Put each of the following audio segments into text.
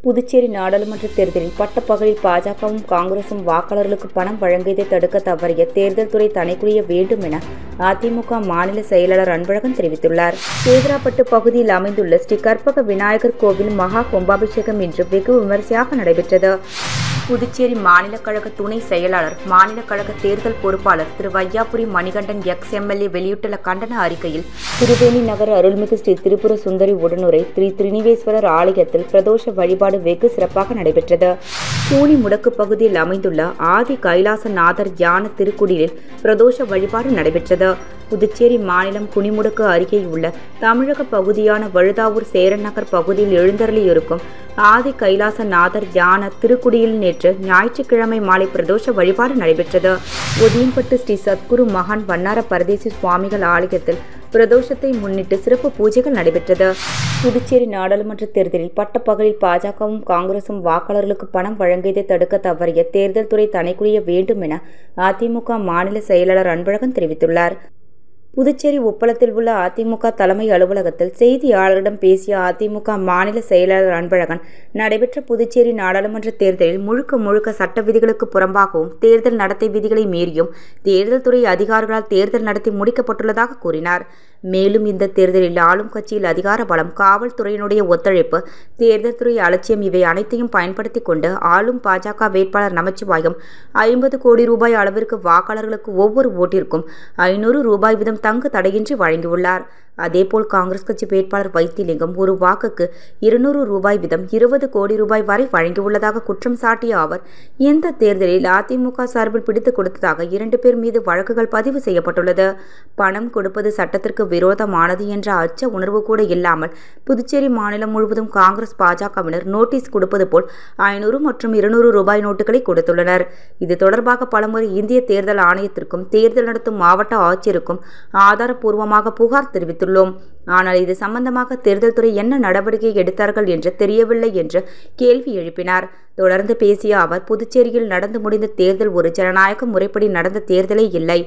புதுச்சேரி நாடாளுமன்ற தேர்தலில் பட்டப்பகலில் பாஜகவும் காங்கிரசும் வாக்காளர்களுக்கு பணம் வழங்கியதை தடுக்க தவறிய தேர்தல் துறை தணிக்குரிய வேண்டும் என அதிமுக மாநில செயலாளர் அன்பழகன் தெரிவித்துள்ளார். சேதராப்பட்டு பகுதியில் அமைந்துள்ள ஸ்ரீ கற்பக விநாயகர் கோவில் மகா கும்பாபிஷேகம் இன்று வெகு விமரிசையாக நடைபெற்றது. புதுச்சேரி மாநில கழக துணை செயலாளர், மாநில கழக தேர்தல் பொறுப்பாளர் திரு வையாபுரி மணிகண்டன் எக்ஸ்-எம்எல்ஏ வெளியிட்டுள்ள கண்டன அறிக்கையில், திருவேணி நகர் அருள்மிகு ஸ்ரீ திரிபுர சுந்தரி உடனுரை ஸ்ரீ திரிநிவேஸ்வரர் ஆலயத்தில் பிரதோஷ வழிபாடு வெகு சிறப்பாக நடைபெற்றது. கூனி முடக்கு பகுதியில் அமைந்துள்ள ஆதி கைலாசநாதர் தியான திருக்குடிலில் பிரதோஷ வழிபாடு நடைபெற்றது. புதுச்சேரி மாநிலம் குனிமுடக்கு அருகே உள்ள தமிழக பகுதியான வழுதாவூர் சேரன் நகர் பகுதியில் எழுந்தருளியிருக்கும் ஆதி கைலாசநாதர் தியான திருக்குடியில் நேற்று ஞாயிற்றுக்கிழமை மாலை பிரதோஷ வழிபாடு நடைபெற்றது. ஒதியம்பட்டு ஸ்ரீ சத்குரு மகான் வண்ணார பரதேசி சுவாமிகள் ஆலயத்தில் பிரதோஷத்தை முன்னிட்டு சிறப்பு பூஜைகள் நடைபெற்றது. புதுச்சேரி நாடாளுமன்ற தேர்தலில் பட்டப்பகலில் பாஜகவும் காங்கிரசும் வாக்காளர்களுக்கு பணம் வழங்கியதை தடுக்க தவறிய தேர்தல் துறை தணிக்குரிய வேண்டும் என அதிமுக மாநில செயலாளர் அன்பழகன் தெரிவித்துள்ளார். புதுச்சேரி உப்பளத்தில் உள்ள அதிமுக தலைமை அலுவலகத்தில் செய்தியாளர்களிடம் பேசிய அதிமுக மாநில செயலாளர் அன்பழகன், நடைபெற்ற புதுச்சேரி நாடாளுமன்ற தேர்தலில் முழுக்க சட்ட விதிகளுக்கு புறம்பாகவும் தேர்தல் நடத்தை விதிகளை மீறியும் தேர்தல் துறை அதிகாரிகளால் தேர்தல் நடத்தி முடிக்கப்பட்டுள்ளதாக கூறினார். மேலும் இந்த தேர்தலில் ஆளும் கட்சியில் அதிகார பலம், காவல்துறையினுடைய ஒத்துழைப்பு, தேர்தல் துறை அலட்சியம் இவை அனைத்தையும் பயன்படுத்திக் கொண்டு ஆளும் பாஜக வேட்பாளர் நமச்சிவாயம் 50 கோடி ரூபாய் அளவிற்கு வாக்காளர்களுக்கு ஒவ்வொரு ஓட்டிற்கும் 500 ரூபாய் வீதம் தங்கு தடையின்றி வழங்கியுள்ளார். அதேபோல் காங்கிரஸ் கட்சி வேட்பாளர் வைத்திலிங்கம் ஒரு வாக்குக்கு 200 ரூபாய் வீதம் 20 கோடி ரூபாய் வரை வழங்கியுள்ளதாக குற்றம் சாட்டிய அவர், இந்த தேர்தலில் அதிமுக சார்பில் பிடித்துக் கொடுத்ததாக 2 பேர் மீது வழக்குகள் பதிவு செய்யப்பட்டுள்ளது. பணம் கொடுப்பது சட்டத்திற்கு விரோதமானது என்ற அச்ச உணர்வு கூட இல்லாமல் புதுச்சேரி மாநிலம் முழுவதும் காங்கிரஸ் பாஜகவினர் நோட்டீஸ் கொடுப்பது போல் 500 மற்றும் 200 ரூபாய் நோட்டுகளை கொடுத்துள்ளனர். இது தொடர்பாக பலமுறை இந்திய தேர்தல் ஆணையத்திற்கும் தேர்தல் நடத்தும் மாவட்ட ஆட்சியருக்கும் ஆதாரப்பூர்வமாக புகார் தெரிவித்துள்ளனர். ஆனால் இது சம்பந்தமாக தேர்தல் துறை என்ன நடவடிக்கை எடுத்தார்கள் என்று தெரியவில்லை என்று கேள்வி எழுப்பினார். தொடர்ந்து பேசிய அவர், புதுச்சேரியில் நடந்து முடிந்த தேர்தல் ஒரு ஜனநாயக முறைப்படி நடந்த தேர்தலே இல்லை.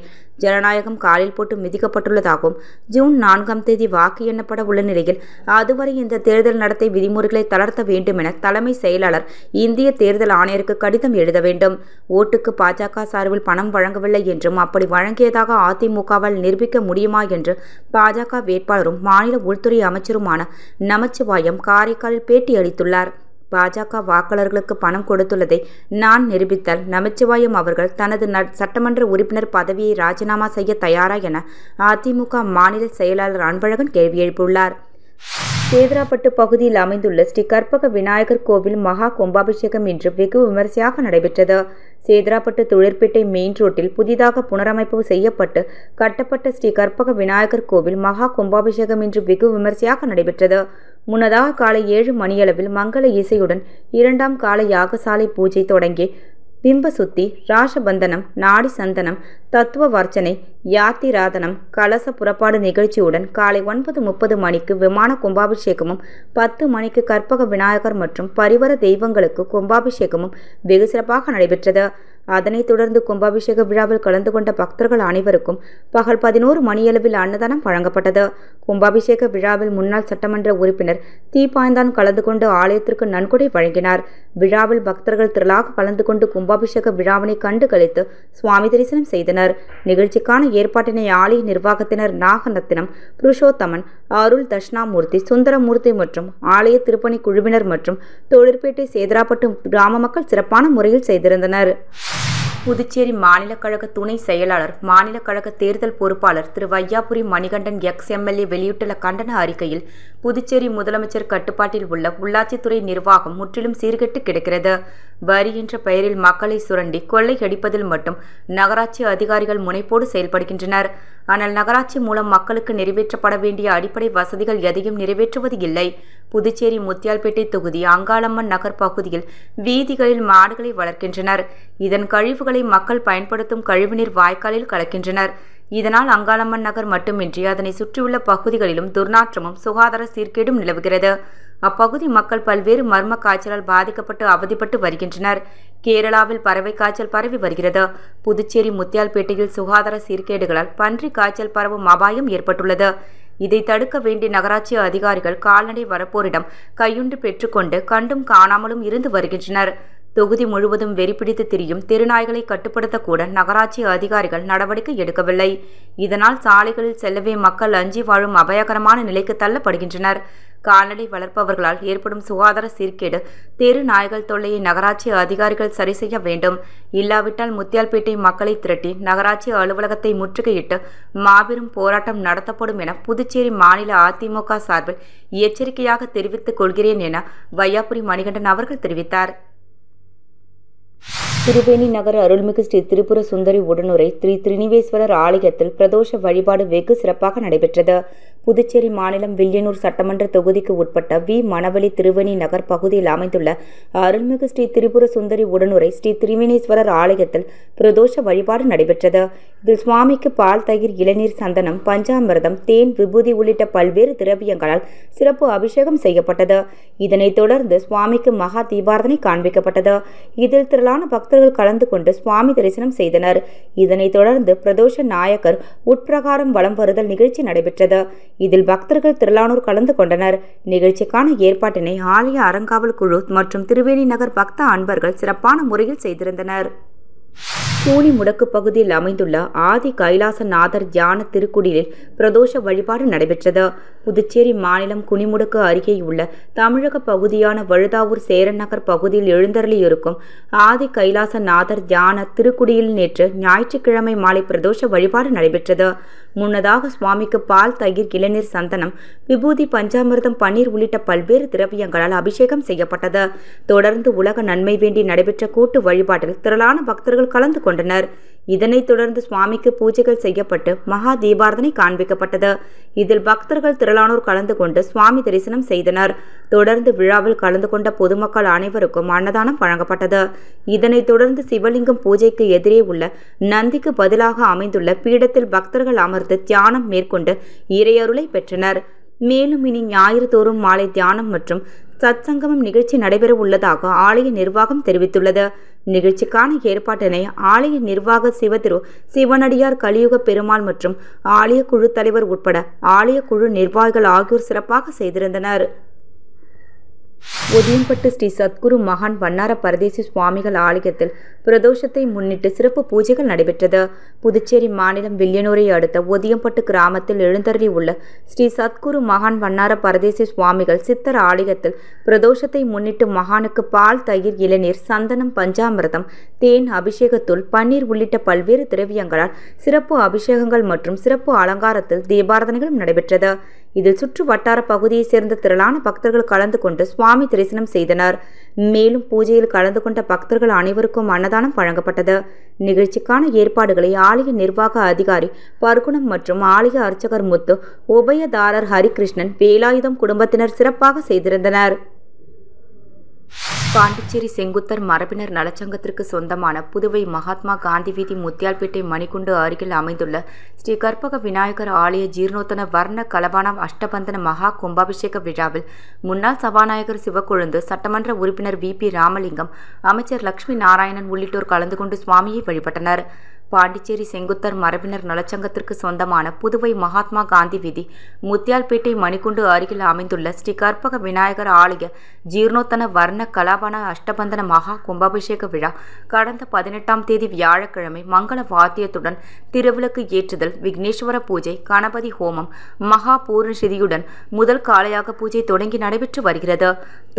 ஜனநாயகம் காலில் போட்டு மிதிக்கப்பட்டுள்ளதாகவும், ஜூன் 4ஆம் தேதி வாக்கு எண்ணப்பட உள்ள நிலையில் அதுவரை இந்த தேர்தல் நடத்தை விதிமுறைகளை தளர்த்த வேண்டும் என தலைமை செயலாளர் இந்திய தேர்தல் ஆணையருக்கு கடிதம் எழுத வேண்டும். ஓட்டுக்கு பாஜக சார்பில் பணம் வழங்கவில்லை என்றும் அப்படி வழங்கியதாக அதிமுகவால் நிரூபிக்க முடியுமா என்று பாஜக வேட்பாளரும் மாநில உள்துறை அமைச்சருமான நமச்சிவாயம் காரைக்காலில் பேட்டி அளித்துள்ளார். பாஜக வாக்காளர்களுக்கு பணம் கொடுத்துள்ளதை நான் நிரூபித்தால் நமச்சிவாயம் அவர்கள் தனது சட்டமன்ற உறுப்பினர் பதவியை ராஜினாமா செய்ய தயாரா என அதிமுக மாநில செயலாளர் அன்பழகன் கேள்வி எழுப்பியுள்ளார். சேதராப்பட்டு பகுதியில் அமைந்துள்ள ஸ்ரீ கற்பக விநாயகர் கோவில் மகா கும்பாபிஷேகம் இன்று வெகு விமரிசையாக நடைபெற்றது. சேதராப்பட்டு தொழிற்பேட்டை மெயின் ரோட்டில் புதிதாக புனரமைப்பு செய்யப்பட்டு கட்டப்பட்ட ஸ்ரீ கற்பக விநாயகர் கோவில் மகா கும்பாபிஷேகம் இன்று வெகு விமரிசையாக நடைபெற்றது. முன்னதாக காலை 7 மணியளவில் மங்கள இசையுடன் 2ஆம் கால யாகசாலை பூஜை தொடங்கி பிம்பசுத்தி, ராசபந்தனம், நாடி சந்தனம், தத்துவ வர்ச்சனை, யாத்திராதனம், கலச புறப்பாடு நிகழ்ச்சியுடன் காலை 9:30 மணிக்கு விமான கும்பாபிஷேகமும் 10 மணிக்கு கற்பக விநாயகர் மற்றும் பரிவர தெய்வங்களுக்கு கும்பாபிஷேகமும் வெகு சிறப்பாக நடைபெற்றது. அதனைத் தொடர்ந்து கும்பாபிஷேக விழாவில் கலந்து கொண்ட பக்தர்கள் அனைவருக்கும் பகல் 11 மணியளவில் அன்னதானம் வழங்கப்பட்டது. கும்பாபிஷேக விழாவில் முன்னாள் சட்டமன்ற உறுப்பினர் தீபாய்ந்தான் கலந்து கொண்டு ஆலயத்திற்கு நன்கொடை வழங்கினார். விழாவில் பக்தர்கள் திரளாக கலந்து கொண்டு கும்பாபிஷேக விழாவினை கண்டு களித்து சுவாமி தரிசனம் செய்தனர். நிகழ்ச்சிக்கான ஏற்பாட்டினை ஆலய நிர்வாகத்தினர் நாகரத்தினம், புருஷோத்தமன், அருள் தட்சிணாமூர்த்தி, சுந்தரமூர்த்தி மற்றும் ஆலய திருப்பணி குழுவினர் மற்றும் தொழிற்பேட்டை சேதராப்பட்டு கிராம மக்கள் சிறப்பான முறையில் செய்திருந்தனர். புதுச்சேரி மாநில கழக துணை செயலாளர், மாநில கழக தேர்தல் பொறுப்பாளர் திரு வையாபுரி மணிகண்டன் எக்ஸ்-எம்எல்ஏ வெளியிட்டுள்ள கண்டன அறிக்கையில், புதுச்சேரி முதலமைச்சர் கட்டுப்பாட்டில் உள்ள உள்ளாட்சித்துறை நிர்வாகம் முற்றிலும் சீர்கெட்டு கிடக்கிறது. வரி என்ற பெயரில் மக்களை சுரண்டி கொள்ளையடிப்பதில் மட்டும் நகராட்சி அதிகாரிகள் முனைப்போடு செயல்படுகின்றனர். ஆனால் நகராட்சி மூலம் மக்களுக்கு நிறைவேற்றப்பட வேண்டிய அடிப்படை வசதிகள் எதையும் நிறைவேற்றுவது இல்லை. புதுச்சேரி முத்தியால்பேட்டை தொகுதி அங்காளம்மன் நகர் பகுதியில் வீதிகளில் மாடுகளை வளர்க்கின்றனர். இதன் கழிவுகளை மக்கள் பயன்படுத்தும் கழிவுநீர் வாய்க்காலில் கலக்கின்றனர். இதனால் அங்காளம்மன் நகர் மட்டுமின்றி அதனை சுற்றியுள்ள பகுதிகளிலும் துர்நாற்றமும் சுகாதார சீர்கேடும் நிலவுகிறது. அப்பகுதி மக்கள் பல்வேறு மர்ம காய்ச்சலால் பாதிக்கப்பட்டு அவதிப்பட்டு வருகின்றனர். கேரளாவில் பறவை காய்ச்சல் பரவி வருகிறது. புதுச்சேரி முத்தியால்பேட்டையில் சுகாதார சீர்கேடுகளால் பன்றி காய்ச்சல் பரவும் அபாயம் ஏற்பட்டுள்ளது. இதை தடுக்க வேண்டிய நகராட்சி அதிகாரிகள் கால்நடை வளர்ப்போரிடம் கையுண்டு பெற்றுக்கொண்டு கண்டும் காணாமலும் இருந்து வருகின்றனர். தொகுதி முழுவதும் வெறிபிடித்து திரியும் தெருநாய்களை கட்டுப்படுத்த கூட நகராட்சி அதிகாரிகள் நடவடிக்கை எடுக்கவில்லை. இதனால் சாலைகளில் செல்லவே மக்கள் அஞ்சி வாழும் அபாயகரமான நிலைக்கு தள்ளப்படுகின்றனர். கால்நடை வளர்ப்பவர்களால் ஏற்படும் சுகாதார சீர்கேடு, தெரு நாய்கள் தொல்லையை நகராட்சி அதிகாரிகள் சரி செய்ய வேண்டும். இல்லாவிட்டால் முத்தியால்பேட்டை மக்களை திரட்டி நகராட்சி அலுவலகத்தை முற்றுகையிட்டு மாபெரும் போராட்டம் நடத்தப்படும் என புதுச்சேரி மாநில அதிமுக சார்பில் எச்சரிக்கையாக தெரிவித்துக் கொள்கிறேன் என வையாபுரி மணிகண்டன் அவர்கள் தெரிவித்தார். திருவேணி நகர் அருள்மிகு ஸ்ரீ திரிபுர சுந்தரி உடனுரை ஸ்ரீ திரினிவேஸ்வரர் ஆலயத்தில் பிரதோஷ வழிபாடு வெகு சிறப்பாக நடைபெற்றது. புதுச்சேரி மாநிலம் வில்லியனூர் சட்டமன்ற தொகுதிக்கு உட்பட்ட வி. மணவெளி திருவேணி நகர் பகுதியில் அமைந்துள்ள அருள்மிகு ஸ்ரீ திரிபுர சுந்தரி உடனுரை ஸ்ரீ திரிவினேஸ்வரர் ஆலயத்தில் பிரதோஷ வழிபாடு நடைபெற்றது. இதில் சுவாமிக்கு பால், தயிர், இளநீர், சந்தனம், பஞ்சாமிர்தம், தேன், விபூதி உள்ளிட்ட பல்வேறு திரவியங்களால் சிறப்பு அபிஷேகம் செய்யப்பட்டது. இதனைத் தொடர்ந்து சுவாமிக்கு மகா தீபாரதனை காண்பிக்கப்பட்டது. இதில் திரளான பக்தர்கள் கலந்து கொண்டு சுவாமி தரிசனம் செய்தனர். இதனைத் தொடர்ந்து பிரதோஷ நாயக்கர் உட்பிரகாரம் வலம் வருதல் நிகழ்ச்சி நடைபெற்றது. இதில் பக்தர்கள் திரளானோர் கலந்து கொண்டனர். நிகழ்ச்சிக்கான ஏற்பாட்டினை ஆலய அறங்காவல் குழு மற்றும் திருவேணி நகர் பக்த அன்பர்கள் சிறப்பான முறையில் செய்திருந்தனர். கூனி முடக்கு பகுதியில் அமைந்துள்ள ஆதி கைலாசநாதர் தியான திருக்குடிலில் பிரதோஷ வழிபாடு நடைபெற்றது. புதுச்சேரி மாநிலம் குனிமுடக்கு அருகே உள்ள தமிழக பகுதியான வழுதாவூர் சேரன் நகர் பகுதியில் எழுந்தருளியிருக்கும் ஆதி கைலாசநாதர் தியான திருக்குடியில் நேற்று ஞாயிற்றுக்கிழமை மாலை பிரதோஷ வழிபாடு நடைபெற்றது. முன்னதாக சுவாமிக்கு பால், தயிர், இளநீர், சந்தனம், விபூதி, பஞ்சாமிர்தம், பன்னீர் உள்ளிட்ட பல்வேறு திரவியங்களால் அபிஷேகம் செய்யப்பட்டது. தொடர்ந்து உலக நன்மை வேண்டி நடைபெற்ற கூட்டு வழிபாட்டில் திரளான பக்தர்கள் கலந்து கொண்டனர். இதனைத் தொடர்ந்து சுவாமிக்கு பூஜைகள் செய்யப்பட்டு மகா தீபாரதனை காண்பிக்கப்பட்டது. இதில் பக்தர்கள் திரளானோர் கலந்து கொண்டு சுவாமி தரிசனம் செய்தனர். தொடர்ந்து விழாவில் கலந்து கொண்ட பொதுமக்கள் அனைவருக்கும் அன்னதானம் வழங்கப்பட்டது. இதனைத் தொடர்ந்து சிவலிங்கம் பூஜைக்கு எதிரே உள்ள நந்திக்கு பதிலாக அமைந்துள்ள பீடத்தில் பக்தர்கள் அமர்ந்து தியானம் மேற்கொண்டு இறையருளை பெற்றனர். மேலும் இனி ஞாயிறு தோறும் மாலை தியானம் மற்றும் சத்சங்கமம் நிகழ்ச்சி நடைபெற உள்ளதாக ஆலய நிர்வாகம் தெரிவித்துள்ளது. நிகழ்ச்சிக்கான ஏற்பாட்டினை ஆலய நிர்வாக சிவதிரு சிவனடியார் கலியுக பெருமாள் மற்றும் ஆலய குழு தலைவர் உட்பட ஆலய குழு நிர்வாகிகள் ஆகியோர் சிறப்பாக செய்திருந்தனர். ஒதியம்பட்டு ஸ்ரீ சத்குரு மகான் வண்ணார பரதேசி சுவாமிகள் ஆலயத்தில் பிரதோஷத்தை முன்னிட்டு சிறப்பு பூஜைகள் நடைபெற்றது. புதுச்சேரி மாநிலம் வில்லியனூரை அடுத்த ஒதியம்பட்டு கிராமத்தில் எழுந்தருளி உள்ள ஸ்ரீ சத்குரு மகான் வண்ணார பரதேசி சுவாமிகள் சித்தர் ஆலயத்தில் பிரதோஷத்தை முன்னிட்டு மகானுக்கு பால், தயிர், இளநீர், சந்தனம், பஞ்சாமிர்தம், தேன், அபிஷேகத்தூள், பன்னீர் உள்ளிட்ட பல்வேறு திரவியங்களால் சிறப்பு அபிஷேகங்கள் மற்றும் சிறப்பு அலங்காரத்தில் தீபாரதனைகளும் நடைபெற்றது. இதில் சுற்று வட்டார பகுதியைச் சேர்ந்த திரளான பக்தர்கள் கலந்து கொண்டு சுவாமி தரிசனம் செய்தனர். மேலும் பூஜையில் கலந்து கொண்ட பக்தர்கள் அனைவருக்கும் அன்னதானம் வழங்கப்பட்டது. நிகழ்ச்சிக்கான ஏற்பாடுகளை ஆலய நிர்வாக அதிகாரி பர்குணம் மற்றும் ஆலய அர்ச்சகர் முத்து, உபயதாரர் ஹரிகிருஷ்ணன், வேலாயுதம் குடும்பத்தினர் சிறப்பாக செய்திருந்தனர். பாண்டிச்சேரி செங்குத்தர் மரபினர் நலச்சங்கத்திற்கு சொந்தமான புதுவை மகாத்மா காந்தி வீதி முத்தியால்பேட்டை மணிக்குண்டு அருகில் அமைந்துள்ள ஸ்ரீ கற்பக விநாயகர் ஆலய ஜீர்ணோத்தன வர்ண கலபான அஷ்டபந்தன மகா கும்பாபிஷேக விழாவில் முன்னாள் சபாநாயகர் சிவக்கொழுந்து, சட்டமன்ற உறுப்பினர் வி.பி. ராமலிங்கம், அமைச்சர் லட்சுமி நாராயணன் உள்ளிட்டோர் கலந்து கொண்டு சுவாமியை வழிபட்டனர். பாண்டிச்சேரி செங்குத்தர் மரபினர் நலச்சங்கத்திற்கு சொந்தமான புதுவை மகாத்மா காந்தி வீதி முத்தியால்பேட்டை மணிக்குண்டு அருகில் அமைந்துள்ள ஸ்ரீ கற்பக விநாயகர் ஆலய ஜீர்ணோத்தன வர்ண கலாபான அஷ்டபந்தன மகா கும்பாபிஷேக விழா கடந்த 18ஆம் தேதி வியாழக்கிழமை மங்கள வாத்தியத்துடன் திருவிளக்கு ஏற்றுதல், விக்னேஸ்வர பூஜை, கணபதி ஹோமம், மகா பூர்ணசிதியுடன் முதல் காலையாக பூஜை தொடங்கி நடைபெற்று வருகிறது.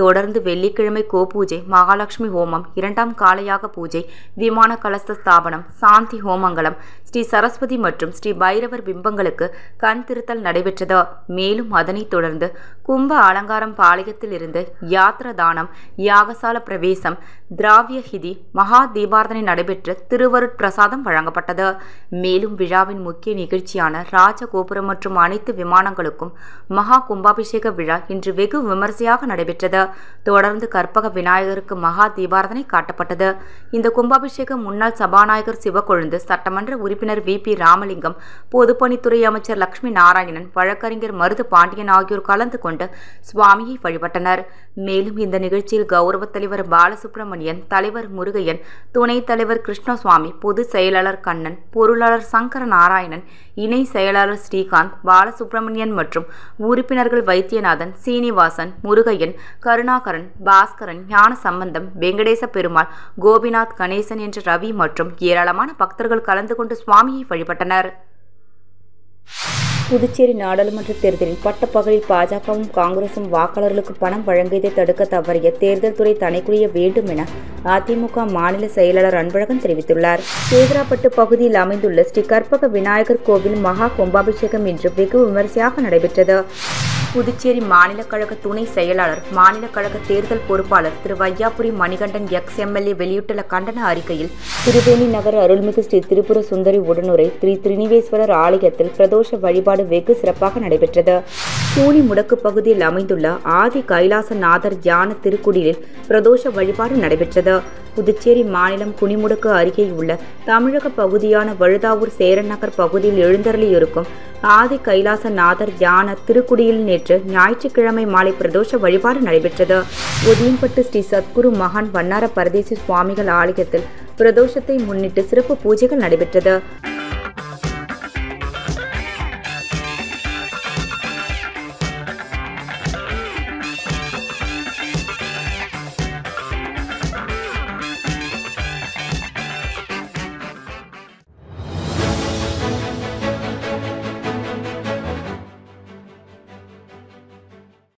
தொடர்ந்து வெள்ளிக்கிழமை கோபூஜை, மகாலட்சுமி ஹோமம், 2ஆம் காலையாக பூஜை, விமான கலச ஸ்தாபனம், சாந்தி ஹோமங்கலம், ஸ்ரீ சரஸ்வதி மற்றும் ஸ்ரீ பைரவர் பிம்பங்களுக்கு கண் திருத்தல் நடைபெற்றது. மேலும் அதனைத் தொடர்ந்து கும்ப அலங்காரம், பாளையத்தில் இருந்து யாத்ர தானம், யாகசால பிரவேசம், திராவியஹிதி, மகா தீபாரதனை நடைபெற்று திருவருட் பிரசாதம் வழங்கப்பட்டது. மேலும் விழாவின் முக்கிய நிகழ்ச்சியான ராஜகோபுரம் மற்றும் அனைத்து விமானங்களுக்கும் மகா கும்பாபிஷேக விழா இன்று வெகு விமரிசையாக நடைபெற்றது. தொடர்ந்து கற்பக விநாயகருக்கு மகா தீபாரதனை காட்டப்பட்டது. இந்த கும்பாபிஷேகம் முன்னாள் சபாநாயகர் சிவக்கொழுந்து, தொடர்ந்து சட்டமன்ற உறுப்பினர் VP ராமலிங்கம், பொதுப்பணித்துறை அமைச்சர் லட்சுமி நாராயணன், வழக்கறிஞர் மருது பாண்டியன் ஆகியோர் கலந்து கொண்டு சுவாமியை வழிபட்டனர். மேலும் இந்த நிகழ்ச்சியில் கௌரவ தலைவர் பாலசுப்ரமணியன், தலைவர் முருகையன், துணைத் தலைவர் கிருஷ்ணசுவாமி, பொதுச் செயலாளர் கண்ணன், பொருளாளர் சங்கர நாராயணன், இணை செயலாளர் ஸ்ரீகாந்த், பாலசுப்ரமணியன் மற்றும் உறுப்பினர்கள் வைத்தியநாதன், சீனிவாசன், முருகையன், கருணாகரன், பாஸ்கரன், ஞானசம்பந்தம், வெங்கடேச பெருமாள், கோபிநாத், கணேசன் என்ற ரவி மற்றும் ஏராளமான பக்தர்கள் கலந்து கொண்டு சுவாமியை வழிபட்டனர். புதுச்சேரி நாடாளுமன்ற தேர்தலில் பட்டப்பகலில் பாஜகவும் காங்கிரசும் வாக்காளர்களுக்கு பணம் வழங்கியதை தடுக்க தவறிய தேர்தல் துறை தணிக்குரிய வேண்டும் என அதிமுக மாநில செயலாளர் அன்பழகன் தெரிவித்துள்ளார். சேதராப்பட்டு பகுதியில் அமைந்துள்ள ஸ்ரீ கற்பக விநாயகர் கோவில் மகா கும்பாபிஷேகம் இன்று வெகு விமரிசையாக நடைபெற்றது. புதுச்சேரி மாநில கழக துணை செயலாளர், மாநில கழக தேர்தல் பொறுப்பாளர் திரு வையாபுரி மணிகண்டன் எக்ஸ்-MLA வெளியிட்டுள்ள கண்டன அறிக்கையில், திருவேணி நகர் அருள்மிகு ஸ்ரீ திரிபுர சுந்தரி உடனுரை ஸ்ரீ திரினிவேஸ்வரர் ஆலயத்தில் பிரதோஷ வழிபாடு வெகு சிறப்பாக நடைபெற்றது. கூனி முடக்கு பகுதியில் அமைந்துள்ள ஆதி கைலாசநாதர் தியான திருக்குடிலில் பிரதோஷ வழிபாடு நடைபெற்றது. புதுச்சேரி மாநிலம் குனிமுடக்கு அருகே உள்ள தமிழக பகுதியான வழுதாவூர் சேரன் நகர் பகுதியில் எழுந்தருளியிருக்கும் ஆதி கைலாசநாதர் தியான திருக்குடியில் நேற்று ஞாயிற்றுக்கிழமை மாலை பிரதோஷ வழிபாடு நடைபெற்றது. ஒதியம்பட்டு ஸ்ரீ சத்குரு மகான் வண்ணார பரதேசி சுவாமிகள் ஆலயத்தில் பிரதோஷத்தை முன்னிட்டு சிறப்பு பூஜைகள் நடைபெற்றது.